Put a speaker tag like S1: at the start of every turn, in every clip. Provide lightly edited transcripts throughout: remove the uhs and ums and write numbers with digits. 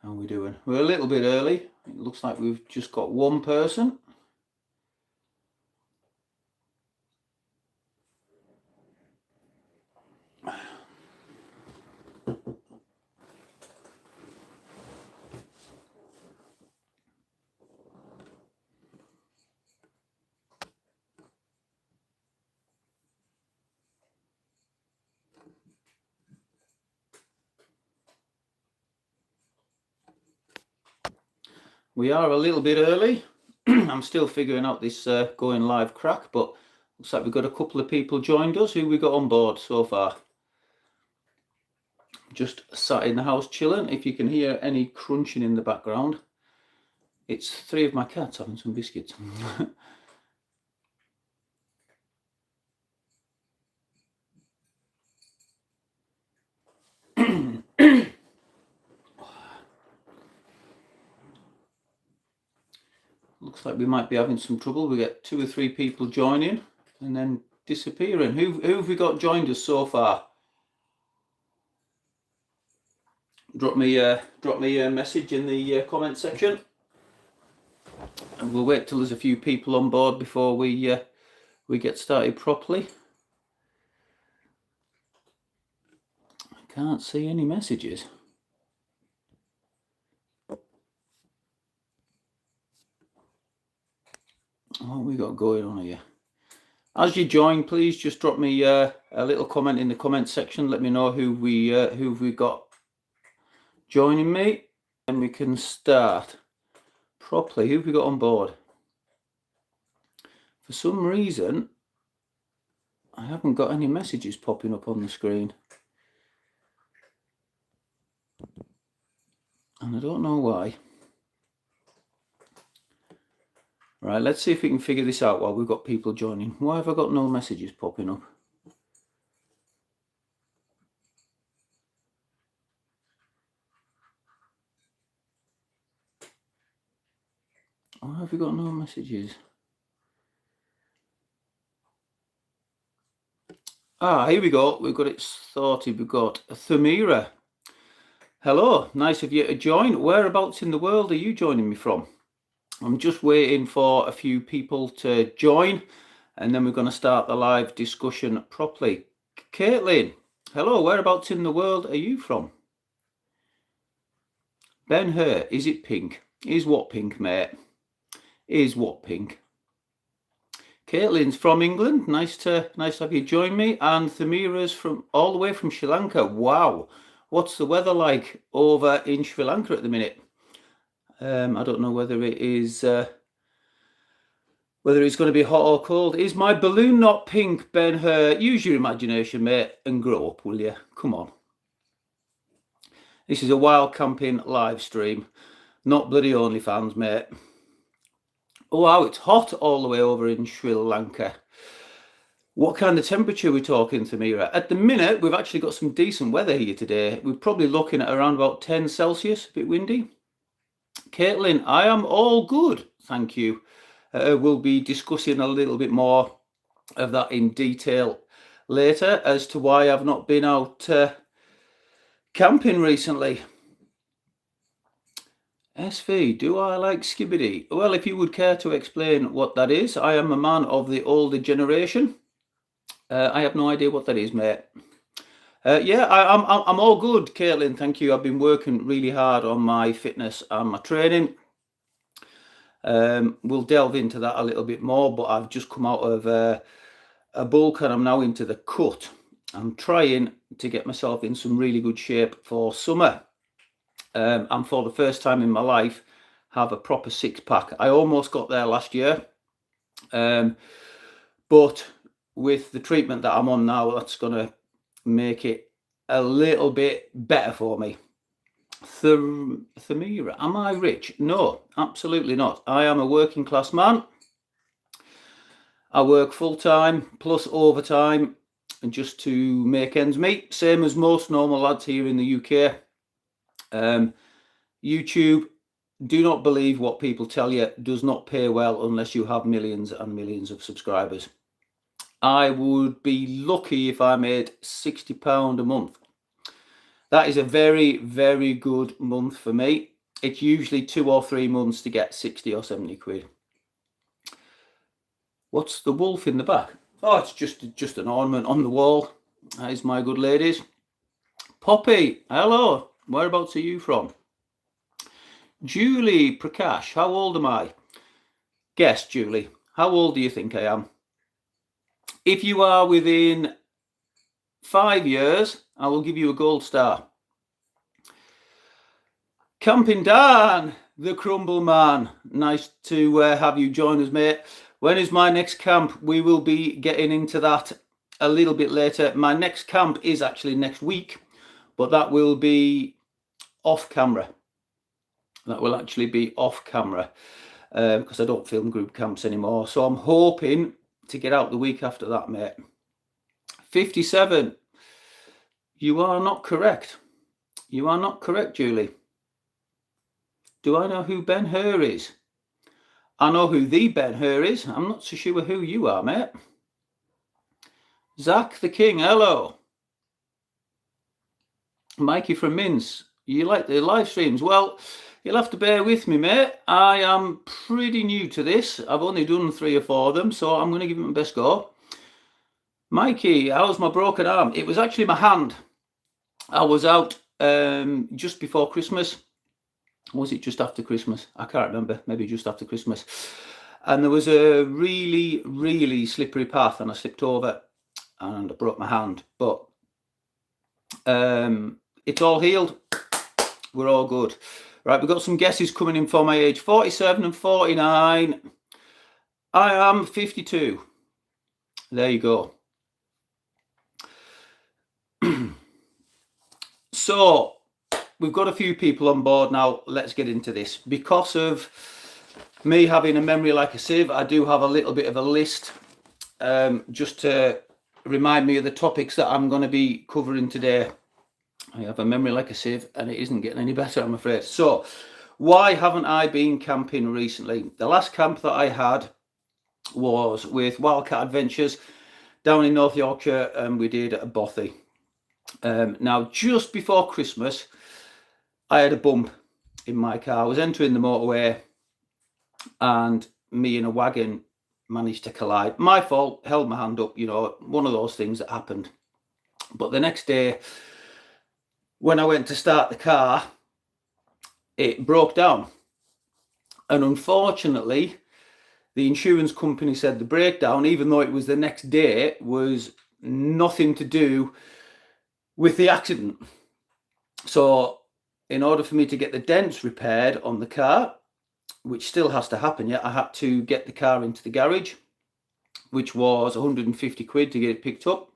S1: How are we doing? We're a little bit early. It looks like we've just got one person. We are a little bit early. I'm still figuring out this going live crack, but looks like we've got a couple of people joined us. Who we got on board so far? Just sat in the house chilling. If you can hear any crunching in the background, it's 3 of my cats having some biscuits. Looks like we might be having some trouble. We get 2 or 3 people joining and then disappearing. Who have we got joined us so far? Drop me a message in the comment section, and we'll wait till there's a few people on board before we get started properly. I can't see any messages. What have we got going on here? As you join, please just drop me a little comment in the comment section. Let me know who we've got joining me, and we can start properly. Who have we got on board? For some reason, I haven't got any messages popping up on the screen, and I don't know why. Right, let's see if we can figure this out while we've got people joining. Why have I got no messages popping up? Why have we got no messages? Here we go. We've got it sorted. We've got Thamira. Hello, nice of you to join. Whereabouts in the world are you joining me from? I'm just waiting for a few people to join, and then we're going to start the live discussion properly. Caitlin, hello, whereabouts in the world are you from? Ben Hur, is it pink? Is what pink, mate? Is what pink? Caitlin's from England. Nice to have you join me. And Thamira's from all the way from Sri Lanka. Wow, what's the weather like over in Sri Lanka at the minute? I don't know whether it is whether it's going to be hot or cold. Is my balloon not pink, Ben Hur? Use your imagination, mate, and grow up, will you? Come on. This is a wild camping live stream, not bloody OnlyFans, mate. Oh, wow, it's hot all the way over in Sri Lanka. What kind of temperature are we talking, Thamira? At the minute, we've actually got some decent weather here today. We're probably looking at around about 10 Celsius, a bit windy. Caitlin, I am all good, thank you. We'll be discussing a little bit more of that in detail later as to why I've not been out camping recently. SV, do I like Skibbity? Well, if you would care to explain what that is. I am a man of the older generation. I have no idea what that is, mate. Yeah, I'm all good, Caitlin, thank you. I've been working really hard on my fitness and my training. We'll delve into that a little bit more, but I've just come out of a bulk and I'm now into the cut. I'm trying to get myself in some really good shape for summer. And for the first time in my life, have a proper 6-pack. I almost got there last year, but with the treatment that I'm on now, that's going to make it a little bit better for me. Thamira, am I rich? No, absolutely not. I am a working class man. I work full time plus overtime, and just to make ends meet, same as most normal lads here in the UK. YouTube, do not believe what people tell you, does not pay well unless you have millions and millions of subscribers. I would be lucky if I made £60 a month. That is a very, very good month for me. It's usually 2 or 3 months to get 60 or 70 quid. What's the wolf in the back? Oh, it's just an ornament on the wall. That is my good ladies. Poppy, hello. Whereabouts are you from? Julie Prakash, how old am I? Guess, Julie. How old do you think I am? If you are within 5 years, I will give you a gold star. Camping Dan, the Crumble Man. Nice to have you join us, mate. When is my next camp? We will be getting into that a little bit later. My next camp is actually next week, but that will be off camera. That will actually be off camera because I don't film group camps anymore. So I'm hoping to get out the week after that, mate. 57. You are not correct. You are not correct, Julie. Do I know who Ben Hur is? I know who the Ben Hur is. I'm not so sure who you are, mate. Zach the King, hello. Mikey from Mince, you like the live streams? Well, you'll have to bear with me, mate. I am pretty new to this. I've only done 3 or 4 of them, so I'm going to give it my best go. Mikey, how's my broken arm? It was actually my hand. I was out just before Christmas. Was it just after Christmas? I can't remember. Maybe just after Christmas. And there was a really, really slippery path, and I slipped over and I broke my hand. But it's all healed. We're all good. Right, we've got some guesses coming in for my age. 47 and 49. I am 52. There you go. So, we've got a few people on board now. Let's get into this. Because of me having a memory like a sieve, I do have a little bit of a list just to remind me of the topics that I'm going to be covering today. I have a memory like a sieve, and it isn't getting any better, I'm afraid. So, why haven't I been camping recently? The last camp that I had was with Wildcat Adventures down in North Yorkshire, and we did a bothy. Now, just before Christmas, I had a bump in my car. I was entering the motorway, and me and a wagon managed to collide. My fault, held my hand up, you know, one of those things that happened. But the next day, when I went to start the car, it broke down. And unfortunately, the insurance company said the breakdown, even though it was the next day, was nothing to do with the accident. So in order for me to get the dents repaired on the car, which still has to happen yet, I had to get the car into the garage, which was 150 quid to get it picked up.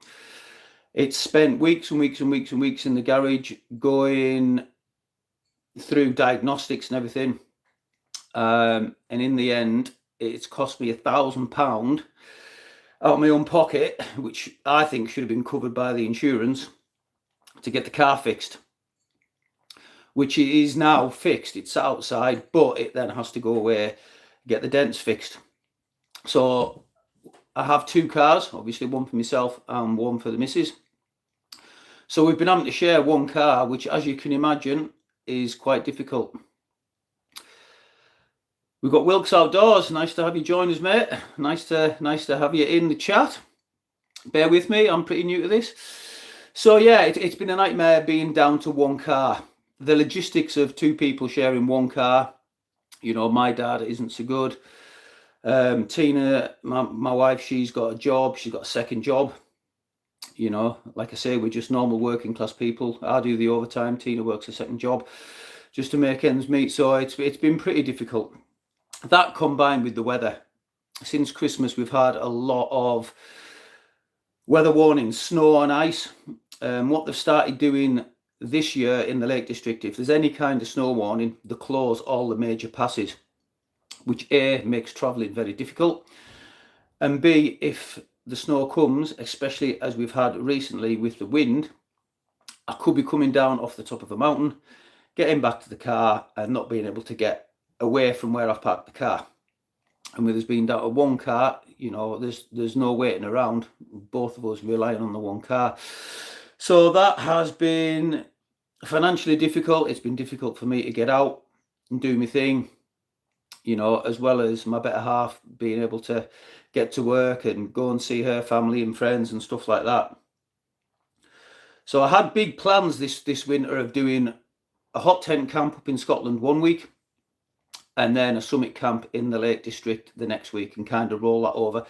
S1: It spent weeks and weeks and weeks and weeks in the garage going through diagnostics and everything. And in the end, it's cost me £1,000 out of my own pocket, which I think should have been covered by the insurance, to get the car fixed, which it is now fixed. It's outside, but it then has to go away, get the dents fixed. So I have 2 cars, obviously one for myself and one for the missus. So we've been having to share one car, which, as you can imagine, is quite difficult. We've got Wilkes Outdoors. Nice to have you join us, mate. Nice to have you in the chat. Bear with me, I'm pretty new to this. So yeah, it's been a nightmare being down to one car. The logistics of 2 people sharing one car, you know, my dad isn't so good. Tina, my wife, she's got a job. She's got a second job. You know, like I say, we're just normal working class people. I do the overtime. Tina works a second job just to make ends meet. So it's been pretty difficult. That combined with the weather. Since Christmas, we've had a lot of Weather warnings, snow and ice. What they've started doing this year in the Lake District, if there's any kind of snow warning, they close all the major passes, which A, makes travelling very difficult, and B, if the snow comes, especially as we've had recently with the wind, I could be coming down off the top of a mountain, getting back to the car and not being able to get away from where I've parked the car. And with us being down to one car, you know, there's no waiting around. Both of us relying on the one car. So that has been financially difficult. It's been difficult for me to get out and do my thing, you know, as well as my better half being able to get to work and go and see her family and friends and stuff like that. So I had big plans this winter of doing a hot tent camp up in Scotland one week, and then a summit camp in the Lake District the next week, and kind of roll that over.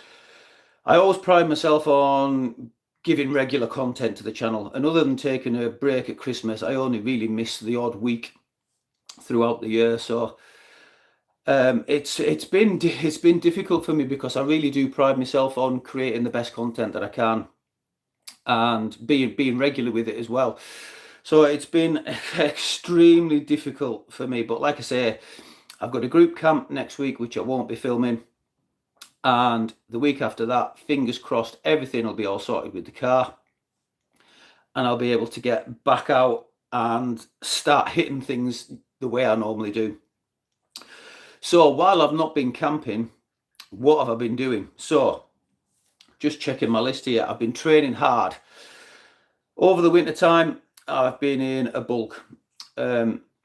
S1: I always pride myself on giving regular content to the channel, and other than taking a break at Christmas, I only really miss the odd week throughout the year. So it's been difficult for me because I really do pride myself on creating the best content that I can and being regular with it as well. So it's been extremely difficult for me, but like I say, I've got a group camp next week which I won't be filming, and the week after that, fingers crossed, everything will be all sorted with the car and I'll be able to get back out and start hitting things the way I normally do. So while I've not been camping, what have I been doing? So just checking my list here, I've been training hard. Over the winter time, I've been in a bulk.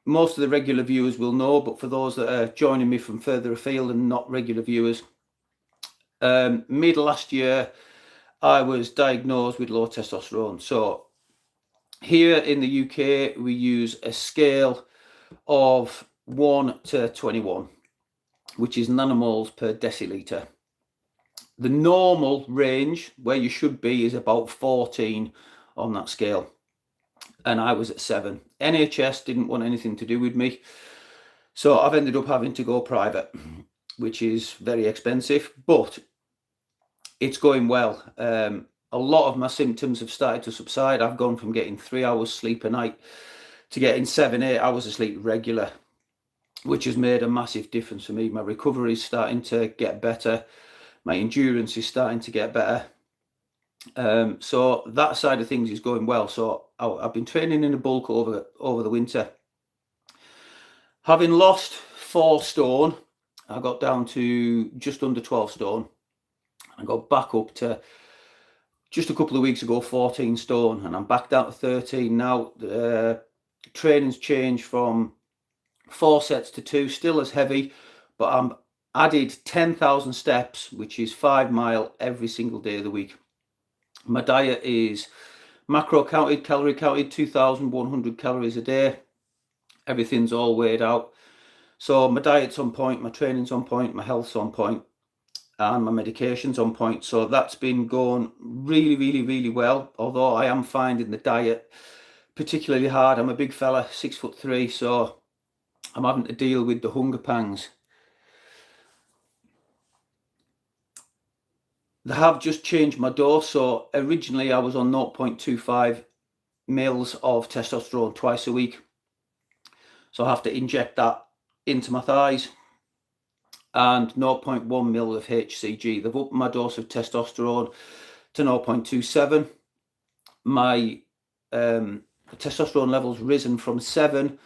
S1: Most of the regular viewers will know, but for those that are joining me from further afield and not regular viewers, mid last year, I was diagnosed with low testosterone. So here in the UK, we use a scale of 1 to 21, which is nanomoles per deciliter. The normal range where you should be is about 14 on that scale, and I was at 7. NHS didn't want anything to do with me, so I've ended up having to go private, which is very expensive, but it's going well. A lot of my symptoms have started to subside. I've gone from getting 3 hours sleep a night to getting 7-8 hours of sleep regular, which has made a massive difference for me. My recovery is starting to get better. My endurance is starting to get better. So that side of things is going well. So I've been training in a bulk over the winter. Having lost 4 stone, I got down to just under 12 stone. I got back up to, just a couple of weeks ago, 14 stone, and I'm back down to 13 now. Training's changed from 4 sets to 2, still as heavy, but I'm added 10,000 steps, which is 5 miles every single day of the week. My diet is macro counted, calorie counted, 2,100 calories a day. Everything's all weighed out. So my diet's on point, my training's on point, my health's on point, and my medication's on point. So that's been going really, really, really well. Although I am finding the diet particularly hard. I'm a big fella, 6'3", so I'm having to deal with the hunger pangs. They have just changed my dose. So originally I was on 0.25 mils of testosterone twice a week. So I have to inject that into my thighs, and 0.1 mil of HCG. They've upped my dose of testosterone to 0.27. My testosterone levels risen from 7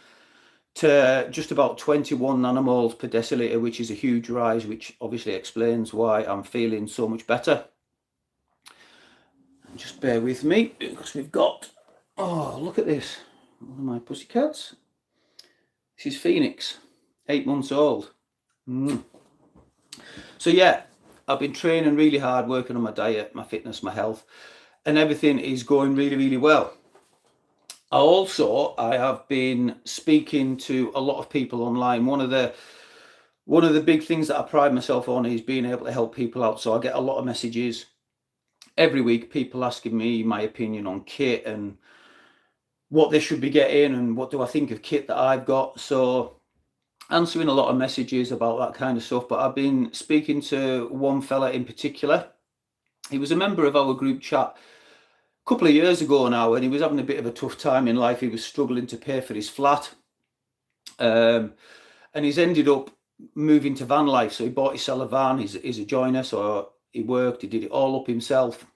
S1: to just about 21 nanomoles per deciliter, which is a huge rise, which obviously explains why I'm feeling so much better. And just bear with me, because we've got, oh, look at this, one of my pussycats. This is Phoenix, 8 months old. So yeah, I've been training really hard, working on my diet, my fitness, my health, and everything is going really, really well. I have been speaking to a lot of people online. One of the big things that I pride myself on is being able to help people out. So I get a lot of messages every week, people asking me my opinion on kit and what they should be getting and what do I think of kit that I've got. So answering a lot of messages about that kind of stuff. But I've been speaking to one fella in particular, He was a member of our group chat a couple of years ago now, and he was having a bit of a tough time in life. He was struggling to pay for his flat, and he's ended up moving to van life. So he bought himself a van. He's a joiner, so he worked, he did it all up himself,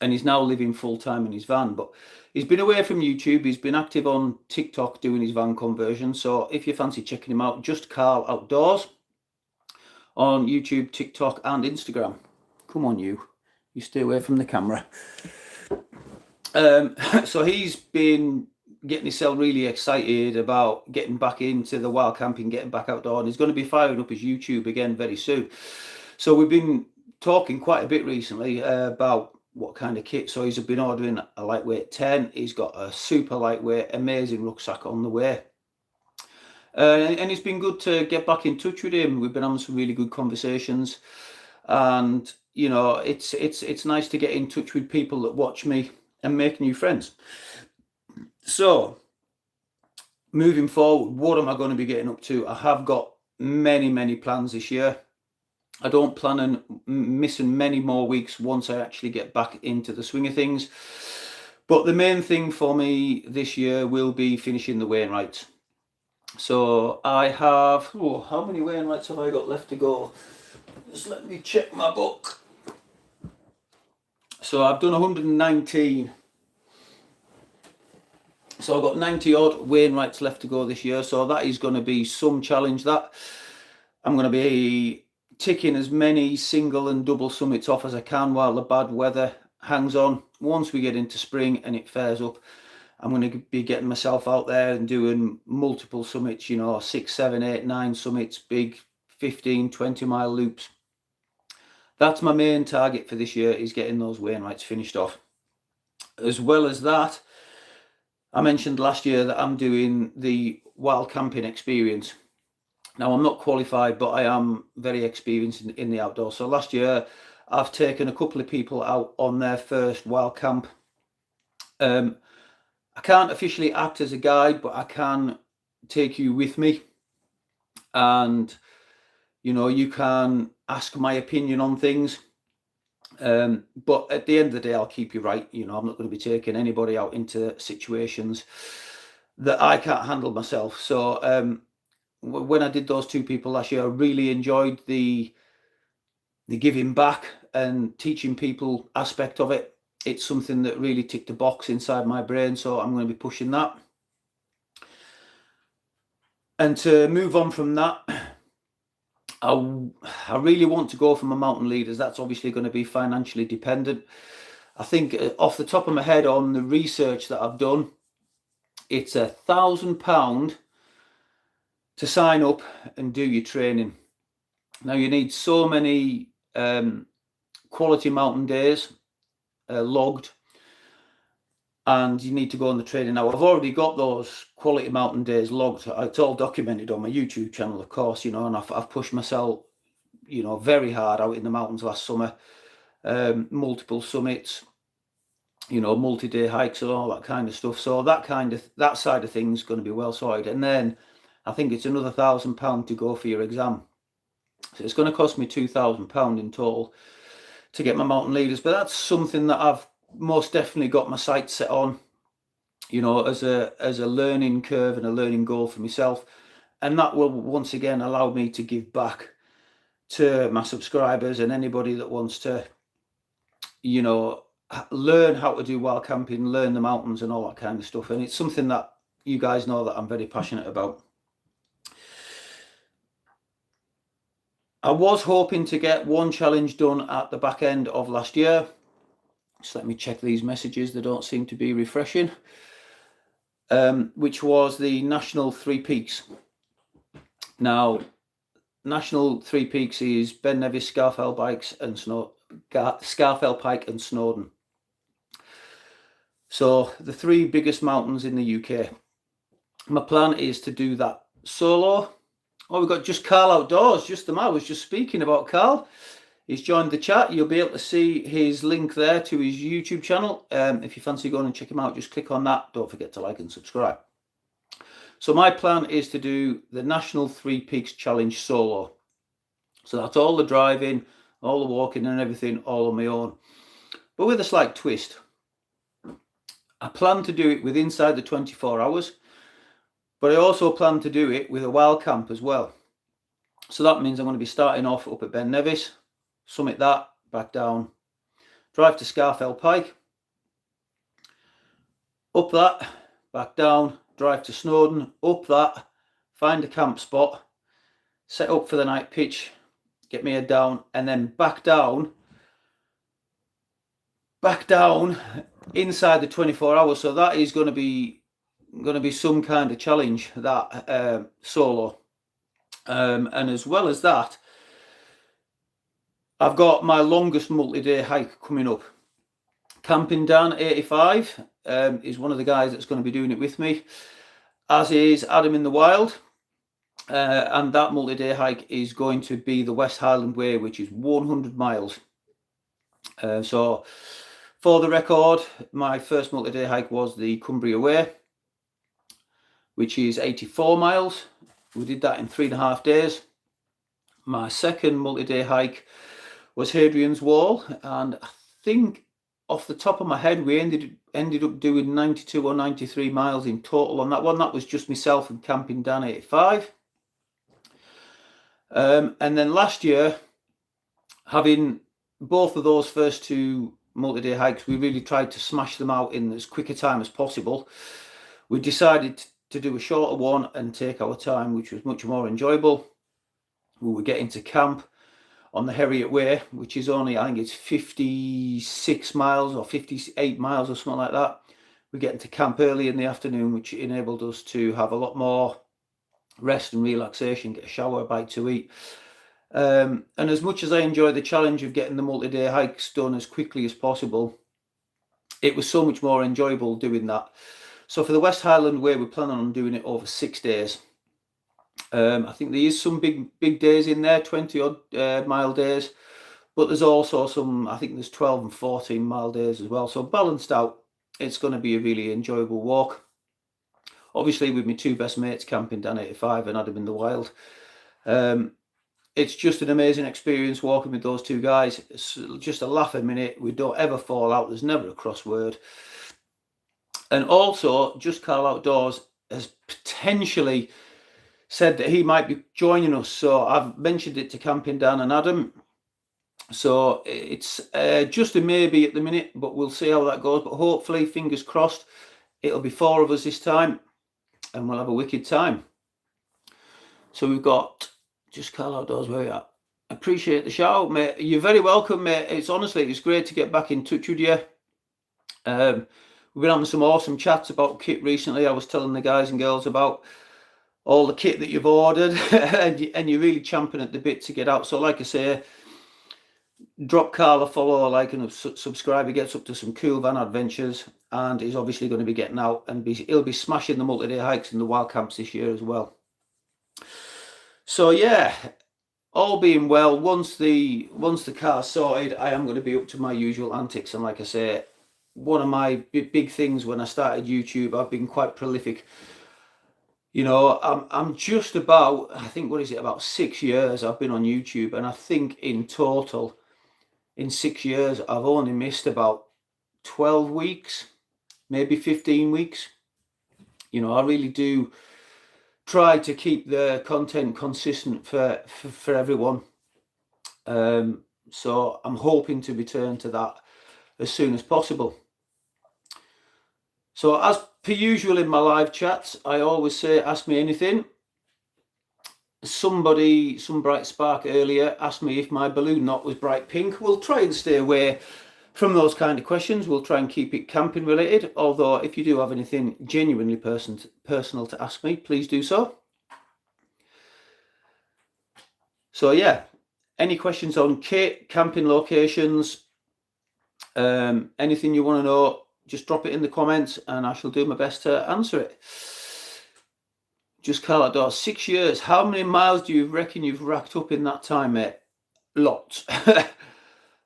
S1: and he's now living full time in his van. But he's been away from YouTube. He's been active on TikTok doing his van conversion. So if you fancy checking him out, just Carl Outdoors on YouTube, TikTok, and Instagram. Come on, you stay away from the camera. So he's been getting himself really excited about getting back into the wild camping, getting back outdoor, and he's going to be firing up his YouTube again very soon. So we've been talking quite a bit recently about what kind of kit. So he's been ordering a lightweight tent. He's got a super lightweight, amazing rucksack on the way. And it's been good to get back in touch with him. We've been having some really good conversations, and you know, it's nice to get in touch with people that watch me and make new friends. So moving forward, what am I going to be getting up to? I have got many plans this year. I don't plan on missing many more weeks once I actually get back into the swing of things. But the main thing for me this year will be finishing the Wainwrights. So I have, how many Wainwrights have I got left to go? Just let me check my book. So I've done 119. So I've got 90 odd Wainwrights left to go this year. So that is going to be some challenge. That I'm going to be ticking as many single and double summits off as I can while the bad weather hangs on. Once we get into spring and it fares up, I'm going to be getting myself out there and doing multiple summits, you know, 6, 7, 8, 9 summits, big 15, 20 mile loops. That's my main target for this year, is getting those Wainwrights finished off. As well as that, I mentioned last year that I'm doing the wild camping experience. Now, I'm not qualified, but I am very experienced in the outdoors. So last year, I've taken a couple of people out on their first wild camp. I can't officially act as a guide, but I can take you with me. And, you know, you can ask my opinion on things. But at the end of the day, I'll keep you right. You know, I'm not going to be taking anybody out into situations that I can't handle myself. So when I did those 2 people last year, I really enjoyed the giving back and teaching people aspect of it. It's something that really ticked a box inside my brain, so I'm going to be pushing that. And to move on from that, I really want to go for my mountain leaders. That's obviously going to be financially dependent. I think off the top of my head, on the research that I've done, it's £1,000 to sign up and do your training. Now, you need so many quality mountain days logged, and you need to go on the training. Now, I've already got those quality mountain days logged. It's all documented on my YouTube channel, of course, you know, and I've pushed myself, you know, very hard out in the mountains last summer. Multiple summits, you know, multi-day hikes and all that kind of stuff. So that side of things going to be well sorted. And then I think it's another £1,000 to go for your exam. So it's going to cost me £2,000 in total to get my mountain leaders. But that's something that I've most definitely got my sights set on, you know, as a learning curve and a learning goal for myself. And that will once again allow me to give back to my subscribers and anybody that wants to, you know, learn how to do wild camping, learn the mountains and all that kind of stuff. And it's something that you guys know that I'm very passionate about. I was hoping to get one challenge done at the back end of last year. Just let me check these messages. They don't seem to be refreshing. Which was the National 3 Peaks. Now, National 3 Peaks is Ben Nevis, Scafell Pike and Snowdon. So the 3 biggest mountains in the UK. My plan is to do that solo. Oh, we've got just Carl Outdoors, just the man. I was just speaking about Carl. He's joined the chat. You'll be able to see his link there to his YouTube channel. If you fancy going and check him out, just click on that. Don't forget to like and subscribe. So my plan is to do the National 3 Peaks Challenge solo. So that's all the driving, all the walking and everything all on my own. But with a slight twist. I plan to do it with inside the 24 hours, but I also plan to do it with a wild camp as well. So that means I'm going to be starting off up at Ben Nevis, summit that, back down, drive to Scarfell Pike, up that, back down, drive to Snowdon, up that, find a camp spot, set up for the night pitch, get my head down, and then back down inside the 24 hours. So that is going to be some kind of challenge, that solo. And as well as that, I've got my longest multi-day hike coming up. Camping Dan 85 is one of the guys that's going to be doing it with me, as is Adam in the Wild. And that multi-day hike is going to be the West Highland Way, which is 100 miles. So for the record, my first multi-day hike was the Cumbria Way, which is 84 miles. We did that in 3.5 days. My second multi-day hike was Hadrian's Wall, and I think off the top of my head we ended up doing 92 or 93 miles in total on that one. That was just myself and Camping Dan 85. And then last year, having both of those first two multi-day hikes, we really tried to smash them out in as quick a time as possible. We decided to do a shorter one and take our time, which was much more enjoyable. We were getting to camp on the Heriot Way, which is only, I think it's 56 miles or 58 miles or something like that. We're getting to camp early in the afternoon, which enabled us to have a lot more rest and relaxation, get a shower, a bite to eat. And as much as I enjoy the challenge of getting the multi-day hikes done as quickly as possible, it was so much more enjoyable doing that. So for the West Highland Way, we're planning on doing it over 6 days. I think there is some big days in there, 20-odd mile days, but there's also some, I think there's 12 and 14 mile days as well. So balanced out, it's going to be a really enjoyable walk. Obviously with my two best mates, Camping Dan 85 and Adam in the Wild. It's just an amazing experience walking with those two guys. It's just a laugh a minute. We don't ever fall out. There's never a crossword. And also, Just Carl Outdoors has potentially said that he might be joining us. So I've mentioned it to Camping Dan and Adam. So it's just a maybe at the minute, but we'll see how that goes. But hopefully, fingers crossed, it'll be 4 of us this time and we'll have a wicked time. So we've got Just Carl Outdoors, where you at? Appreciate the shout, mate. You're very welcome, mate. It's great to get back in touch with you. We've been having some awesome chats about kit recently. I was telling the guys and girls about all the kit that you've ordered and you're really champing at the bit to get out. So like I say, drop Carl a follow, like, and subscribe. He gets up to some cool van adventures, and he's obviously going to be getting out and he'll be smashing the multi-day hikes and the wild camps this year as well. So yeah, all being well, once the car's sorted, I am going to be up to my usual antics. And like I say, one of my big things when I started YouTube, I've been quite prolific. You know, I'm just about, I think, what is it, about 6 years I've been on YouTube, and I think in total, in 6 years, I've only missed about 12 weeks, maybe 15 weeks. You know, I really do try to keep the content consistent for everyone. So I'm hoping to return to that as soon as possible. So as per usual in my live chats, I always say, ask me anything. Some bright spark earlier asked me if my balloon knot was bright pink. We'll try and stay away from those kind of questions. We'll try and keep it camping related. Although if you do have anything genuinely personal to ask me, please do so. So yeah, any questions on kit, camping locations, anything you want to know, just drop it in the comments and I shall do my best to answer it. Just Carl Outdoors, 6 years. How many miles do you reckon you've racked up in that time, mate? Lots.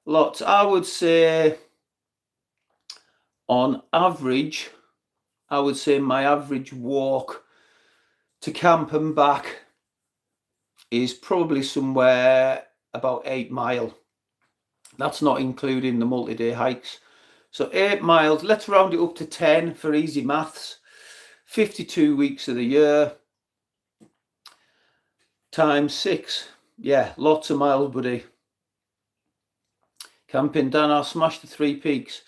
S1: Lots. I would say on average, I would say my average walk to camp and back is probably somewhere about 8 mile. That's not including the multi-day hikes. So 8 miles, let's round it up to 10 for easy maths. 52 weeks of the year times 6. Yeah, lots of miles, buddy. Camping Dan, I'll smash the 3 peaks.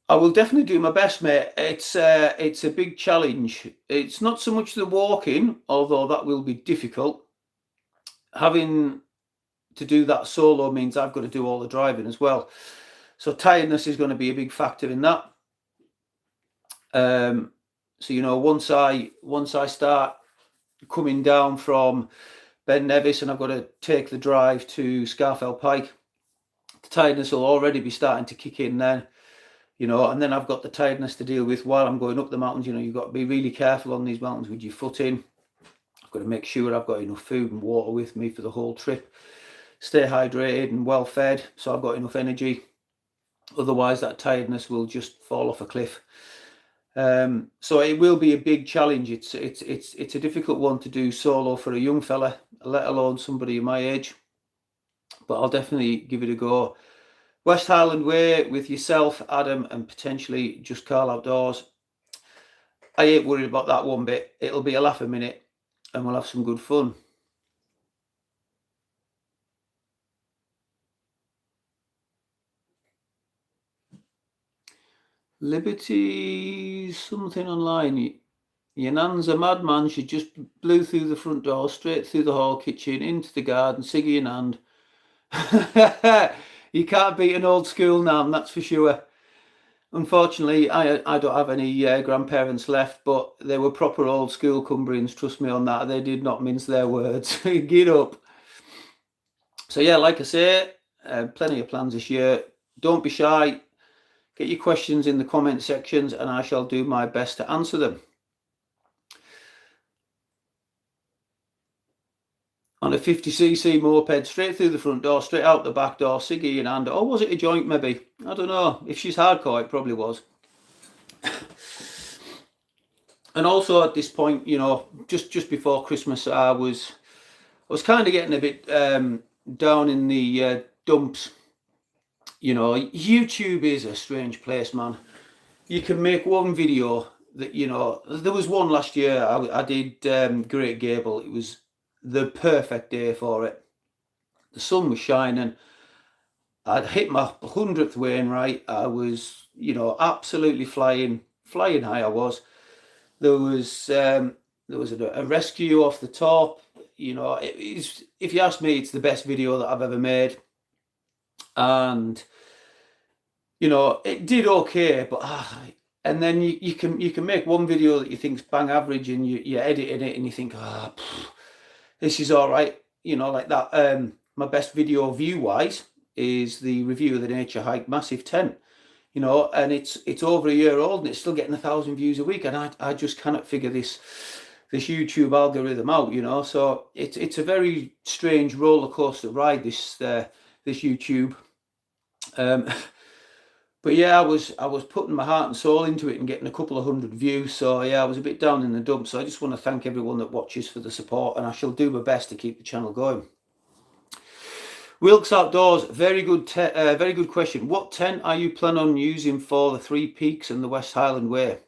S1: I will definitely do my best, mate. It's a big challenge. It's not so much the walking, although that will be difficult. Having to do that solo means I've got to do all the driving as well. So tiredness is going to be a big factor in that. So you know, once I start coming down from Ben Nevis and I've got to take the drive to Scarfell Pike, the tiredness will already be starting to kick in then, you know, and then I've got the tiredness to deal with while I'm going up the mountains. You know, you've got to be really careful on these mountains with your footing. I've got to make sure I've got enough food and water with me for the whole trip, stay hydrated and well fed, so I've got enough energy. Otherwise that tiredness will just fall off a cliff. So it will be a big challenge. It's a difficult one to do solo for a young fella, let alone somebody my age, but I'll definitely give it a go. West Highland Way with yourself, Adam, and potentially Just Carl Outdoors. I ain't worried about that one bit. It'll be a laugh a minute and we'll have some good fun. Liberty something online. Your nan's a madman. She just blew through the front door, straight through the hall kitchen, into the garden, ciggy in hand. You can't beat an old school nan, that's for sure. Unfortunately, I don't have any grandparents left, but they were proper old school Cumbrians, trust me on that. They did not mince their words. Get up. So yeah, like I say, plenty of plans this year. Don't be shy. Get your questions in the comment sections and I shall do my best to answer them. On a 50cc moped, straight through the front door, straight out the back door, ciggy in hand. Or was it a joint maybe? I don't know. If she's hardcore, it probably was. And also at this point, you know, just before Christmas, I was kind of getting a bit down in the dumps. You know, YouTube is a strange place, man. You can make one video that, you know, there was one last year I did Great Gable. It was the perfect day for it. The sun was shining. I'd hit my 100th Wainwright. I was, you know, absolutely flying high. I was. There was a rescue off the top. You know, if you ask me, it's the best video that I've ever made. And you know, it did okay, but and then you can make one video that you think's bang average, and you're editing it, and you think, this is all right, you know, like that. My best video view wise is the review of the Nature Hike Massive Tent, you know, and it's over a year old and it's still getting 1,000 views a week, and I just cannot figure this YouTube algorithm out, you know. So it's a very strange roller coaster ride, this YouTube. But yeah, I was putting my heart and soul into it and getting a couple of 100 views. So yeah, I was a bit down in the dumps. So I just want to thank everyone that watches for the support, and I shall do my best to keep the channel going. Wilkes Outdoors, very good question. What tent are you planning on using for the 3 Peaks and the West Highland Way?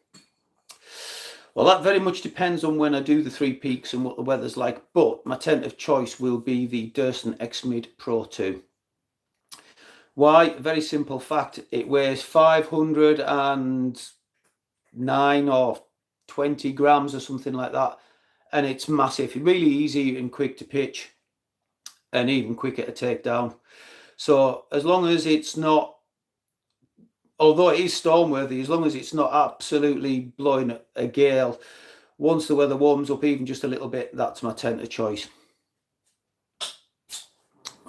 S1: Well, that very much depends on when I do the 3 Peaks and what the weather's like. But my tent of choice will be the Durston X-Mid Pro 2. Why? Very simple fact. It weighs 509 or 20 grams or something like that. And it's massive. Really easy and quick to pitch, and even quicker to take down. So as long as it's not, although it is storm worthy, as long as it's not absolutely blowing a gale, once the weather warms up even just a little bit, that's my tent of choice.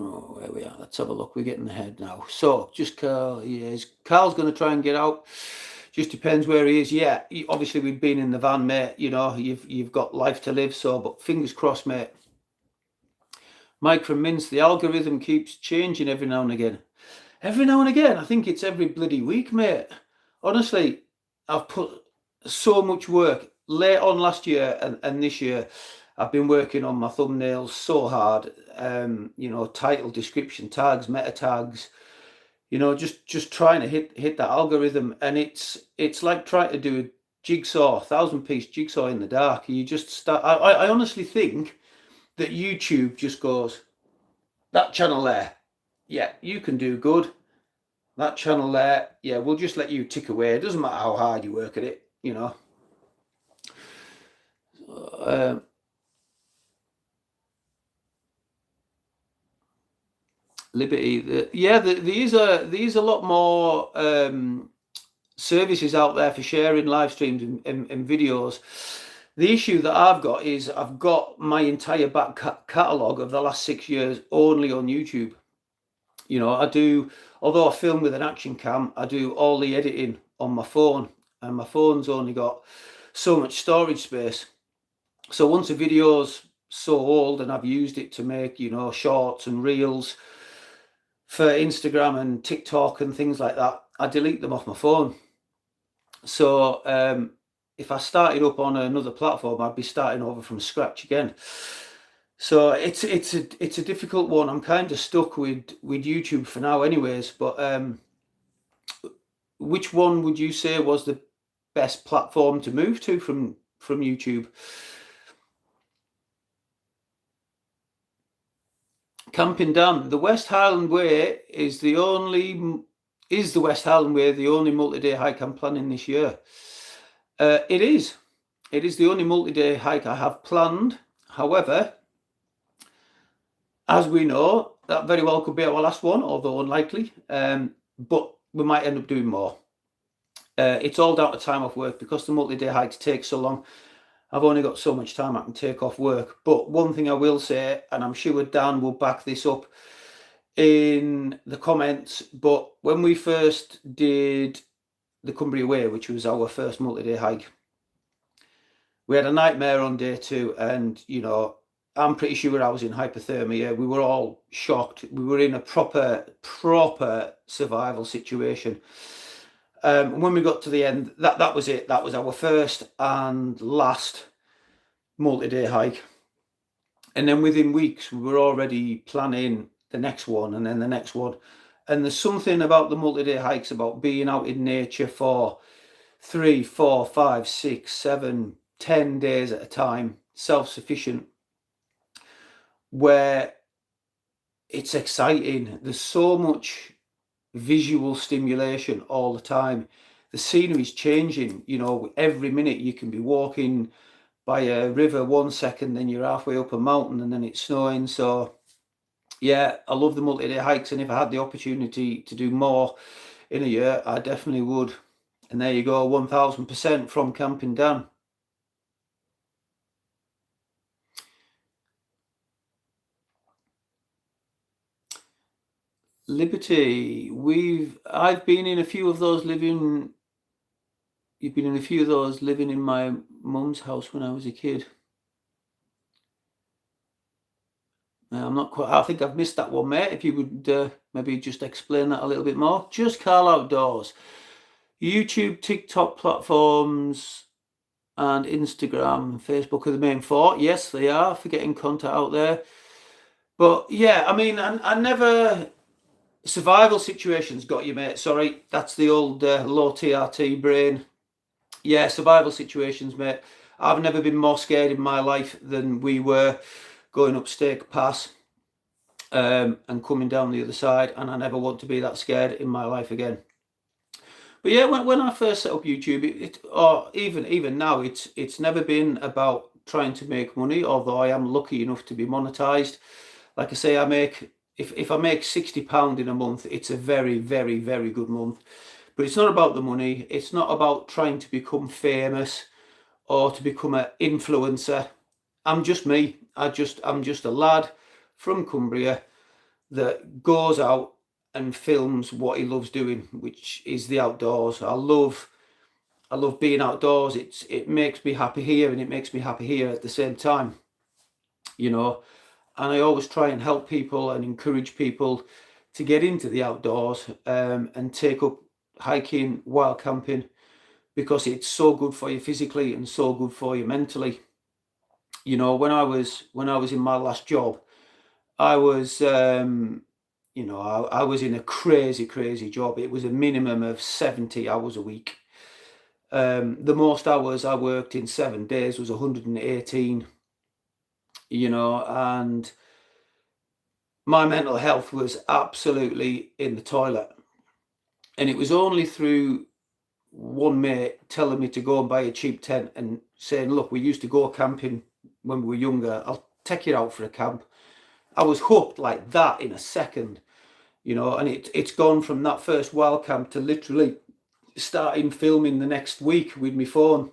S1: Oh, there we are. Let's have a look. We're getting ahead now. So, just Carl. Yes, Carl's going to try and get out. Just depends where he is. Yeah, obviously we've been in the van, mate. You know, you've got life to live. So, but fingers crossed, mate. Mike from Mince. The algorithm keeps changing every now and again. Every now and again. I think it's every bloody week, mate. Honestly, I've put so much work late on last year and this year. I've been working on my thumbnails so hard, title, description, tags, meta tags, just trying to hit that algorithm, and it's like trying to do a jigsaw, 1,000-piece jigsaw in the dark. You just start. I honestly think that YouTube just goes, that channel there, yeah, you can do good. That channel there, yeah, we'll just let you tick away. It doesn't matter how hard you work at it. Um, Liberty, these a lot more services out there for sharing live streams and videos. The issue that I've got is I've got my entire back catalogue of the last 6 years only on YouTube. Although I film with an action cam, I do all the editing on my phone, and my phone's only got so much storage space. So once a video's so old and I've used it to make, shorts and reels for Instagram and TikTok and things like that, I delete them off my phone. So if I started up on another platform, I'd be starting over from scratch again. So it's a difficult one. I'm kind of stuck with YouTube for now, anyways. But which one would you say was the best platform to move to from YouTube? Camping Dan, the West Highland Way is the West Highland Way the only multi-day hike I'm planning this year? It is. It is the only multi-day hike I have planned. However, as we know, that very well could be our last one, although unlikely. But we might end up doing more. It's all down to time off work, because the multi-day hikes take so long. I've only got so much time I can take off work. But one thing I will say, and I'm sure Dan will back this up in the comments, but when we first did the Cumbria Way, which was our first multi-day hike, we had a nightmare on day 2, and I'm pretty sure I was in hypothermia. We were all shocked. We were in a proper survival situation. When we got to the end, that was it. That was our first and last multi-day hike. And then within weeks, we were already planning the next one, and then the next one. And there's something about the multi-day hikes, about being out in nature for 3, 4, 5, 6, 7, 10 days at a time, self-sufficient, where it's exciting. There's so much visual stimulation all the time. The scenery's changing, every minute. You can be walking by a river 1 second, then you're halfway up a mountain, and then it's snowing. So yeah, I love the multi-day hikes, and if I had the opportunity to do more in a year, I definitely would. And there you go, 1000% from Camping Dan. Liberty, I've been in a few of those living. You've been in a few of those living in my mum's house when I was a kid. I'm not quite. I think I've missed that one, mate. If you would maybe just explain that a little bit more. Just Carl Outdoors, YouTube, TikTok platforms, and Instagram and Facebook are the main 4. Yes, they are, for getting content out there. But yeah, I mean, I never. Survival situations got you, mate. Sorry, that's the old low TRT brain. Yeah, survival situations, mate. I've never been more scared in my life than we were going up Stake Pass and coming down the other side, and I never want to be that scared in my life again. But yeah, when I first set up YouTube, or even now, it's never been about trying to make money, although I am lucky enough to be monetized. Like I say, if I make £60 in a month, it's a very, very, very good month. But it's not about the money. It's not about trying to become famous or to become an influencer. I'm just me. I'm just a lad from Cumbria that goes out and films what he loves doing, which is the outdoors. I love being outdoors. It makes me happy here, and it makes me happy here at the same time. And I always try and help people and encourage people to get into the outdoors and take up hiking, wild camping, because it's so good for you physically and so good for you mentally. You know, when I was in my last job, I was you know, I was in a crazy job. It was a minimum of 70 hours a week. The most hours I worked in 7 days was 118, you know, and my mental health was absolutely in the toilet. And it was only through one mate telling me to go and buy a cheap tent and saying, look, we used to go camping when we were younger. I'll take you out for a camp. I was hooked like that in a second, you know, and it's gone from that first wild camp to literally starting filming the next week with my phone,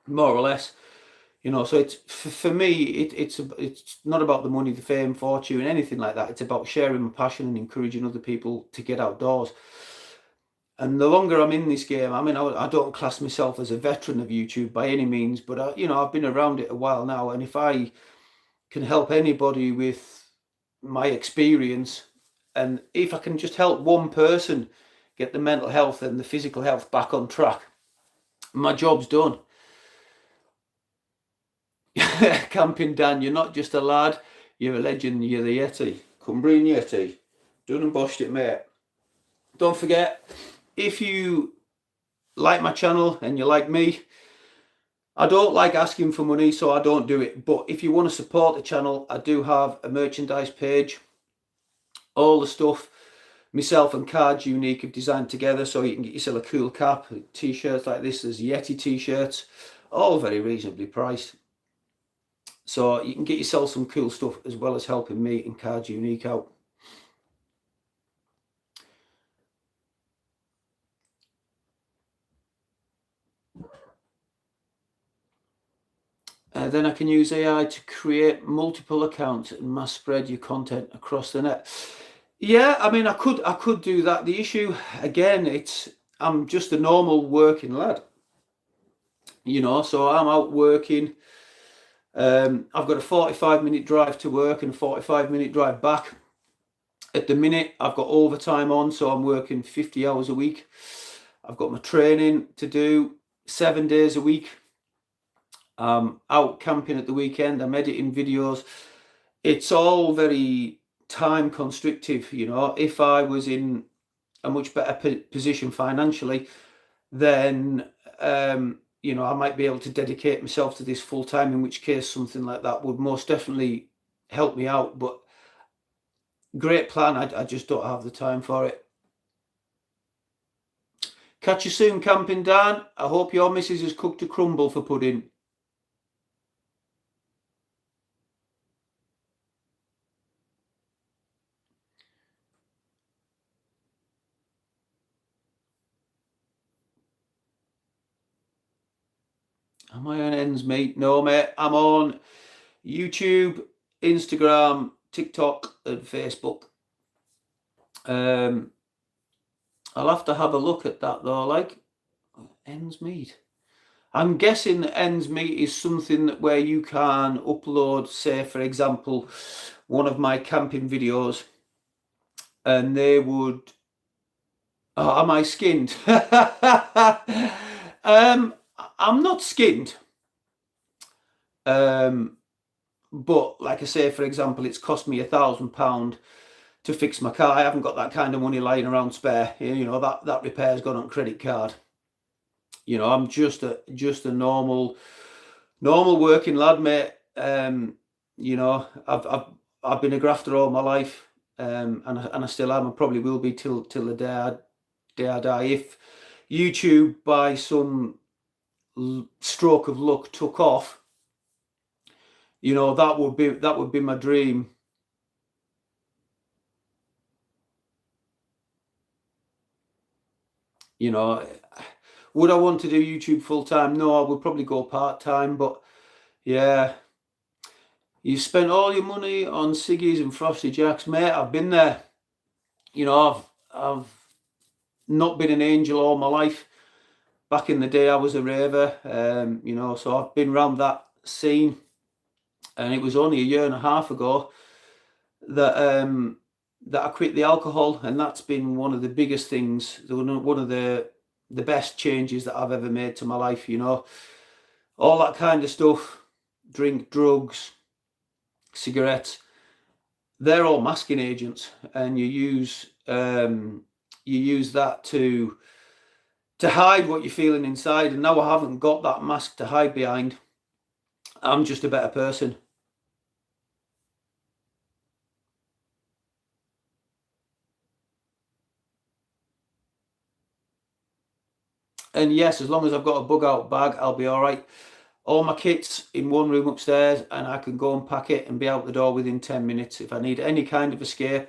S1: more or less. You know, so it's for me, it's not about the money, the fame, fortune, anything like that. It's about sharing my passion and encouraging other people to get outdoors. And the longer I'm in this game, I mean, I don't class myself as a veteran of YouTube by any means, but you know, I've been around it a while now, and if I can help anybody with my experience, and if I can just help one person get the mental health and the physical health back on track, my job's done. Camping Dan, you're not just a lad, you're a legend, you're the Yeti. Cumbrian Yeti. Done and boshed it, mate. Don't forget, if you like my channel and you like me, I don't like asking for money, so I don't do it. But if you want to support the channel, I do have a merchandise page. All the stuff myself and Cards Unique have designed together, so you can get yourself a cool cap, t-shirts like this. There's Yeti t-shirts, all very reasonably priced. So you can get yourself some cool stuff as well as helping me and Cards Unique out. Then I can use AI to create multiple accounts and mass spread your content across the net. Yeah, I mean, I could do that. The issue, again, I'm just a normal working lad, you know, so I'm out working. I've got a 45-minute drive to work and a 45-minute drive back. At the minute, I've got overtime on, so I'm working 50 hours a week. I've got my training to do 7 days a week. I'm out camping at the weekend. I'm editing videos. It's all very time constrictive, you know. If I was in a much better position financially, then you know, I might be able to dedicate myself to this full time, in which case something like that would most definitely help me out. But great plan, I just don't have the time for it. Catch you soon, Camping Dan. I hope your missus has cooked a crumble for pudding. Am I on ends, mate? No, mate. I'm on YouTube, Instagram, TikTok, and Facebook. I'll have to have a look at that though. Like, ends meet. I'm guessing that ends meet is something that where you can upload, say, for example, one of my camping videos, and they would. Oh, am I skinned? I'm not skinned. But like I say, for example, it's cost me £1,000 to fix my car. I haven't got that kind of money lying around spare. You know, that repair's gone on credit card. You know, I'm just a normal working lad, mate. You know, I've been a grafter all my life, and I still am, and probably will be till the day I die. If YouTube by some stroke of luck took off, you know, that would be my dream. You know, would I want to do YouTube full time? No, I would probably go part time. But yeah, you've spent all your money on ciggies and frosty jacks, mate. I've been there. You know, I've not been an angel all my life. Back in the day, I was a raver. You know, so I've been around that scene, and it was only a year and a half ago that I quit the alcohol, and that's been one of the biggest things, one of the best changes that I've ever made to my life. You know, all that kind of stuff drink drugs, cigarettes, they're all masking agents, and you use that to hide what you're feeling inside. And now I haven't got that mask to hide behind. I'm just a better person. And yes, as long as I've got a bug out bag, I'll be all right. All my kit's in one room upstairs, and I can go and pack it and be out the door within 10 minutes. If I need any kind of escape,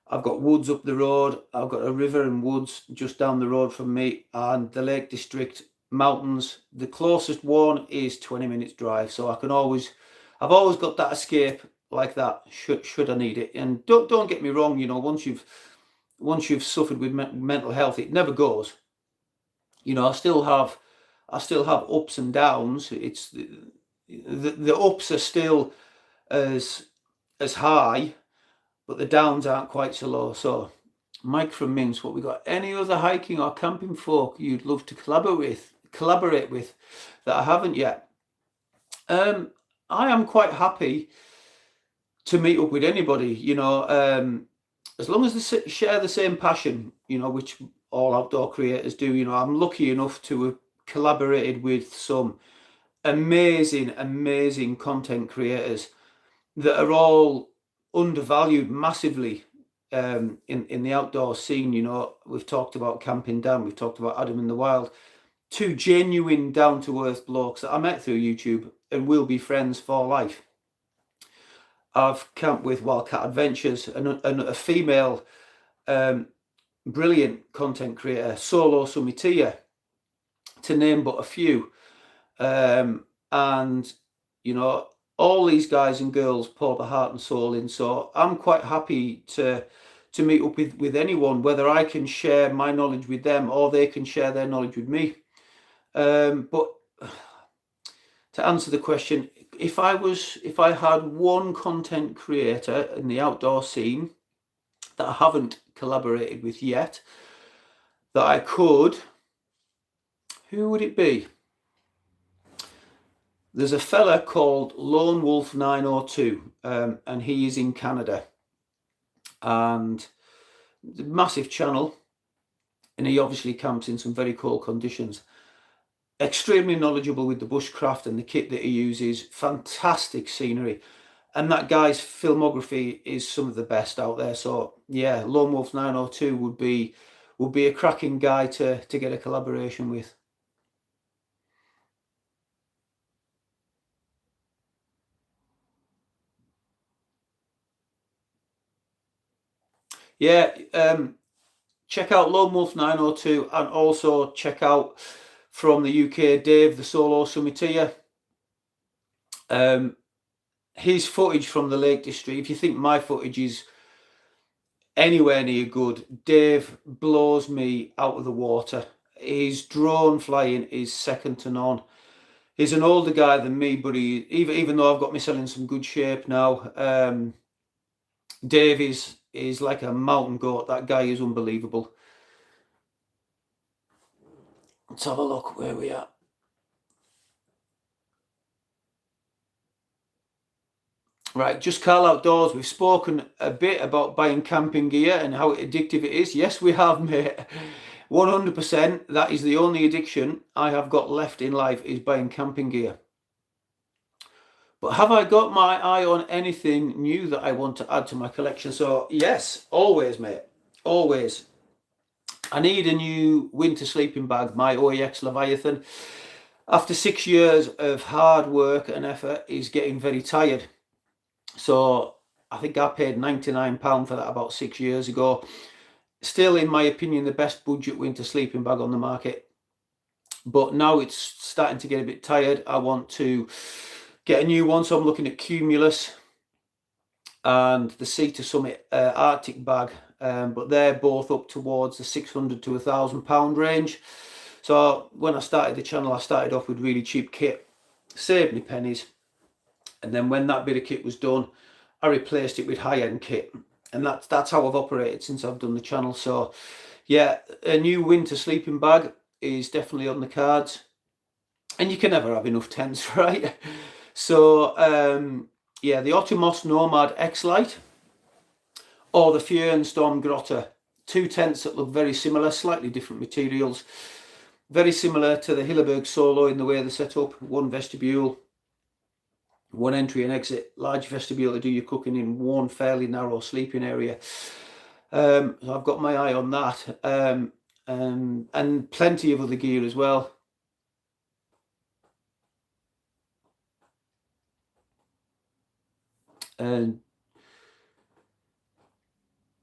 S1: I've got woods up the road. I've got a river and woods just down the road from me, and the Lake District mountains. The closest one is 20 minutes drive, so I've always got that escape like that. Should I need it? And don't get me wrong. You know, once you've suffered with mental health, it never goes. You know, I still have ups and downs. It's the ups are still as high, but the downs aren't quite so low. So, Mike from Minsk, what we got? Any other hiking or camping folk you'd love to collaborate with that I haven't yet? I am quite happy to meet up with anybody. You know, as long as they share the same passion. You know, which all outdoor creators do. You know, I'm lucky enough to have collaborated with some amazing content creators that are all undervalued massively in the outdoor scene. You know, we've talked about Camping Dan, we've talked about Adam in the Wild, two genuine down-to-earth blokes that I met through YouTube and will be friends for life. I've camped with Wildcat Adventures and a female brilliant content creator, Solo Sumitia, to name but a few. And you know, all these guys and girls pour their heart and soul in. So I'm quite happy to meet up with anyone, whether I can share my knowledge with them or they can share their knowledge with me. But to answer the question, if I had one content creator in the outdoor scene that I haven't collaborated with yet, that I could, who would it be? There's a fella called Lone Wolf 902, and he is in Canada, and massive channel, and he obviously camps in some very cold conditions. Extremely knowledgeable with the bushcraft and the kit that he uses. Fantastic scenery, and that guy's filmography is some of the best out there. So yeah, Lone Wolf 902 would be a cracking guy to get a collaboration with. Yeah, check out Lone Wolf 902, and also check out from the UK Dave the Solo Sumitia. His footage from the Lake District, if you think my footage is anywhere near good, Dave blows me out of the water. His drone flying is second to none. He's an older guy than me, but even though I've got myself in some good shape now, Dave is like a mountain goat. That guy is unbelievable. Let's have a look where we are. Right, Just Carl Outdoors. We've spoken a bit about buying camping gear and how addictive it is. Yes, we have, mate. 100%. That is the only addiction I have got left in life, is buying camping gear. But have I got my eye on anything new that I want to add to my collection? So yes, always, mate. Always. I need a new winter sleeping bag, my OEX Leviathan. After 6 years of hard work and effort, is getting very tired. So I think I paid £99 for that about 6 years ago. Still, in my opinion, the best budget winter sleeping bag on the market. But now it's starting to get a bit tired. I want to get a new one, so I'm looking at Cumulus and the Sea to Summit Arctic bag. But they're both up towards the £600 to £1,000 range. So when I started the channel, I started off with really cheap kit, saved me pennies, and then when that bit of kit was done, I replaced it with high-end kit, and that's how I've operated since I've done the channel. So yeah, a new winter sleeping bag is definitely on the cards, and you can never have enough tents, right? So yeah, the Ottomos Nomad X-Lite or the Fjörnstorm Grotta, two tents that look very similar, slightly different materials, very similar to the Hilleberg Solo in the way they're set up. One vestibule, one entry and exit, large vestibule to do your cooking in, one fairly narrow sleeping area. So I've got my eye on that, and plenty of other gear as well. And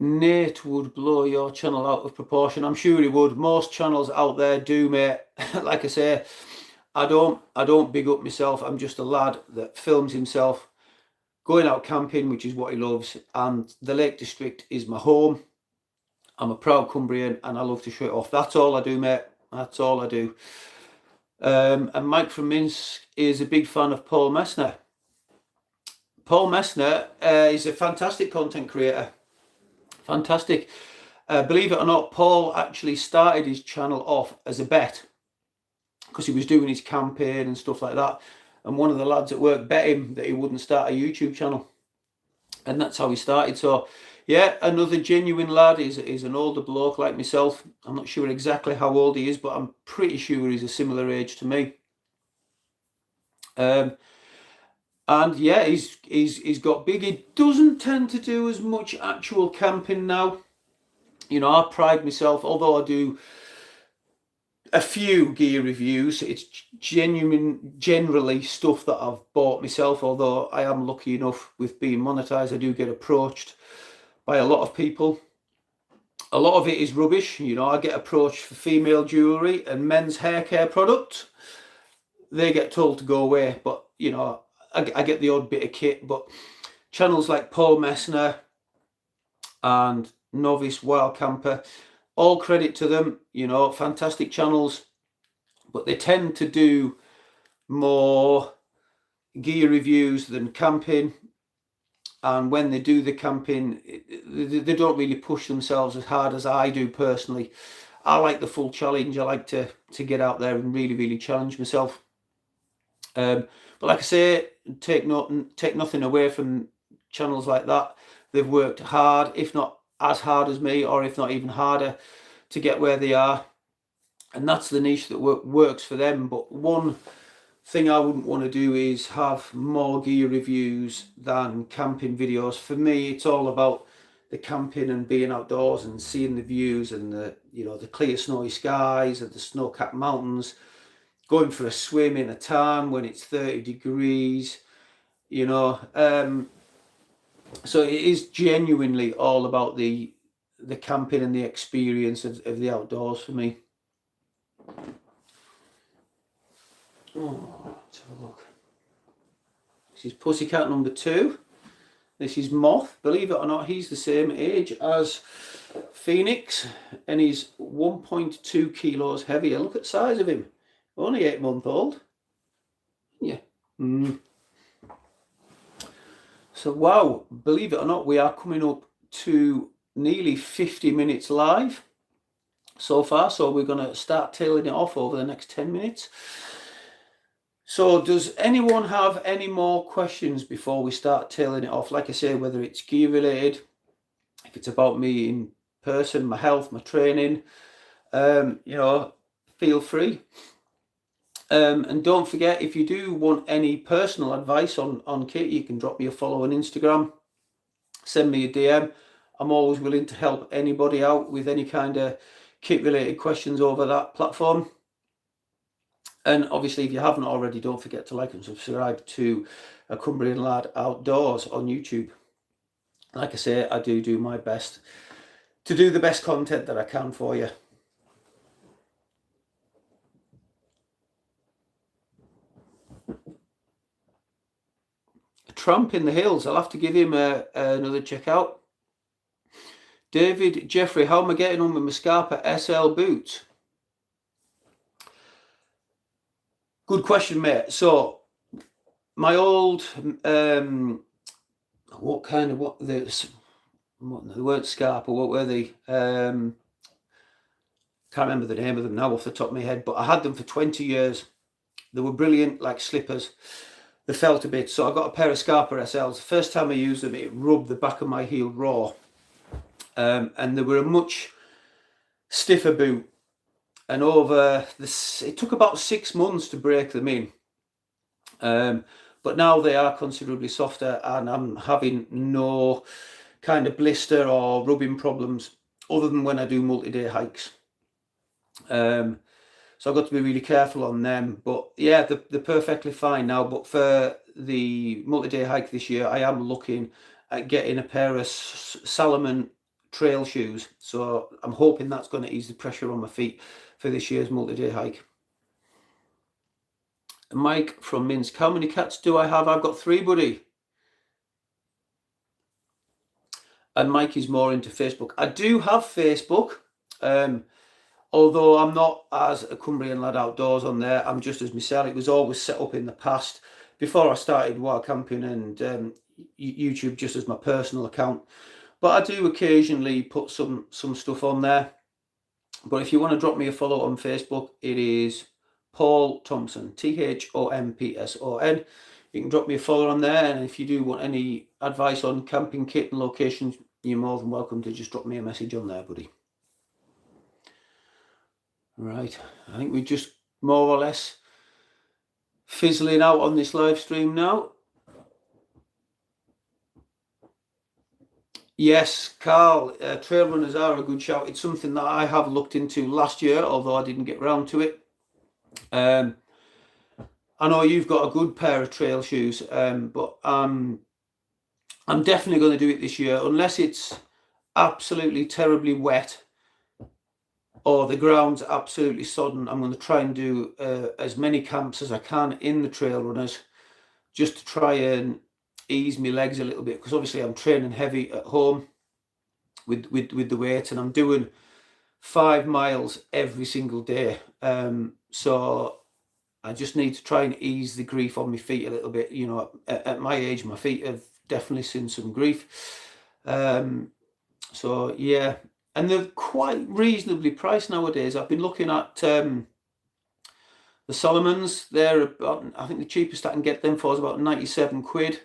S1: Nate would blow your channel out of proportion. I'm sure he would. Most channels out there do, mate. Like I say, I don't big up myself. I'm just a lad that films himself going out camping, which is what he loves, and the Lake District is my home. I'm a proud Cumbrian and I love to show it off. That's all I do, mate. That's all I do. And Mike from Minsk is a big fan of Paul Messner. Paul Messner is a fantastic content creator. Fantastic. Believe it or not, Paul actually started his channel off as a bet because he was doing his campaign and stuff like that. And one of the lads at work bet him that he wouldn't start a YouTube channel. And that's how he started. So yeah, another genuine lad. Is an older bloke like myself. I'm not sure exactly how old he is, but I'm pretty sure he's a similar age to me. And yeah, he's got big. He doesn't tend to do as much actual camping now. You know, I pride myself, although I do a few gear reviews, it's generally stuff that I've bought myself, although I am lucky enough with being monetized, I do get approached by a lot of people. A lot of it is rubbish. You know, I get approached for female jewelry and men's hair care products. They get told to go away, but you know, I get the odd bit of kit. But channels like Paul Messner and Novice Wild Camper, all credit to them, you know, fantastic channels, but they tend to do more gear reviews than camping. And when they do the camping, they don't really push themselves as hard as I do personally. I like the full challenge. I like to get out there and really challenge myself. But like I say, take nothing away from channels like that. They've worked hard, if not as hard as me, or if not even harder, to get where they are. And that's the niche that works for them. But one thing I wouldn't want to do is have more gear reviews than camping videos. For me, it's all about the camping and being outdoors and seeing the views and the, you know, the clear snowy skies and the snow-capped mountains, going for a swim in a tarn when it's 30 degrees, you know. So it is genuinely all about the camping and the experience of the outdoors for me. Oh, let's have a look. This is Pussycat number 2. This is Moth. Believe it or not, he's the same age as Phoenix, and he's 1.2 kilos heavier. Look at the size of him. Only 8-month-old. Yeah. So wow, believe it or not, we are coming up to nearly 50 minutes live so far. So we're going to start tailing it off over the next 10 minutes. So does anyone have any more questions before we start tailing it off? Like I say, whether it's gear related, if it's about me in person, my health, my training, you know, feel free. And don't forget, if you do want any personal advice on kit, you can drop me a follow on Instagram, send me a DM. I'm always willing to help anybody out with any kind of kit related questions over that platform. And obviously, if you haven't already, don't forget to like and subscribe to A Cumbrian Lad Outdoors on YouTube. Like I say, I do my best to do the best content that I can for you. A Tramp in the Hills, I'll have to give him another check out. David Jeffrey, how am I getting on with my Scarpa SL boots? Good question, mate. So my old they weren't Scarpa, what were they? Can't remember the name of them now off the top of my head, but I had them for 20 years. They were brilliant, like slippers. they felt a bit. So I got a pair of Scarpa SLs. The first time I used them, it rubbed the back of my heel raw, and they were a much stiffer boot. And over this, it took about 6 months to break them in. But now they are considerably softer, and I'm having no kind of blister or rubbing problems other than when I do multi-day hikes. So I've got to be really careful on them. But yeah, they're perfectly fine now. But for the multi-day hike this year, I am looking at getting a pair of Salomon trail shoes. So I'm hoping that's going to ease the pressure on my feet for this year's multi-day hike. Mike from Minsk, how many cats do I have? I've got 3, buddy. And Mike is more into Facebook. I do have Facebook, although I'm not as a Cumbrian Lad Outdoors on there. I'm just as myself. It was always set up in the past before I started wild camping and YouTube, just as my personal account. But I do occasionally put some stuff on there. But if you want to drop me a follow on Facebook, it is Paul Thompson, THOMPSON. You can drop me a follow on there, and if you do want any advice on camping kit and locations, you're more than welcome to just drop me a message on there, buddy. Right, I think we're just more or less fizzling out on this live stream now. Yes, Carl, trail runners are a good shout. It's something that I have looked into last year, although I didn't get round to it. I know you've got a good pair of trail shoes, but I'm definitely going to do it this year, unless it's absolutely terribly wet or the ground's absolutely sodden. I'm going to try and do as many camps as I can in the trail runners, just to try and ease my legs a little bit, because obviously I'm training heavy at home with the weight, and I'm doing 5 miles every single day. So I just need to try and ease the grief on my feet a little bit. You know, at my age, my feet have definitely seen some grief. So yeah, and they're quite reasonably priced nowadays. I've been looking at the Solomons. They're about, I think the cheapest I can get them for is about 97 quid.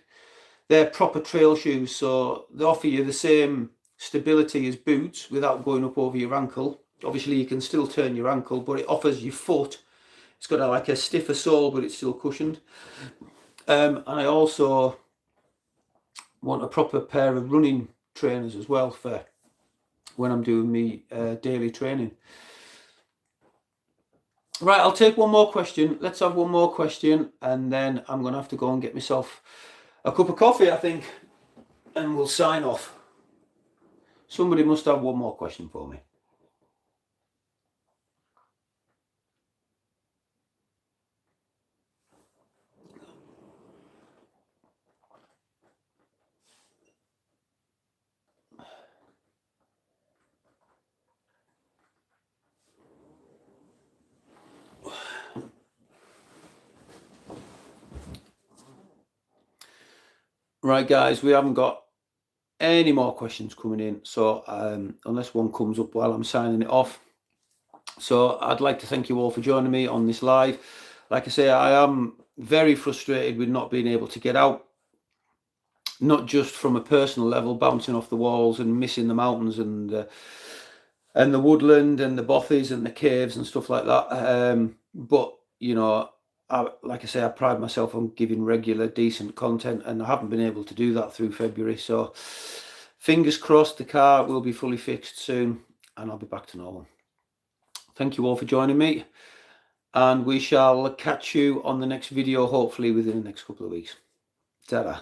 S1: They're proper trail shoes, so they offer you the same stability as boots without going up over your ankle. Obviously you can still turn your ankle, but it offers your foot. It's got like a stiffer sole, but it's still cushioned. And I also want a proper pair of running trainers as well for when I'm doing me daily training. Right, I'll take one more question. Let's have one more question, and then I'm going to have to go and get myself a cup of coffee, I think, and we'll sign off. Somebody must have one more question for me. Right, guys, we haven't got any more questions coming in, so unless one comes up while I'm signing it off. So I'd like to thank you all for joining me on this live. Like I say, I am very frustrated with not being able to get out, not just from a personal level, bouncing off the walls and missing the mountains and the woodland and the bothies and the caves and stuff like that. But you know, like I say, I pride myself on giving regular, decent content, and I haven't been able to do that through February. So fingers crossed the car will be fully fixed soon and I'll be back to normal. Thank you all for joining me, and we shall catch you on the next video, hopefully within the next couple of weeks. Ta-ra.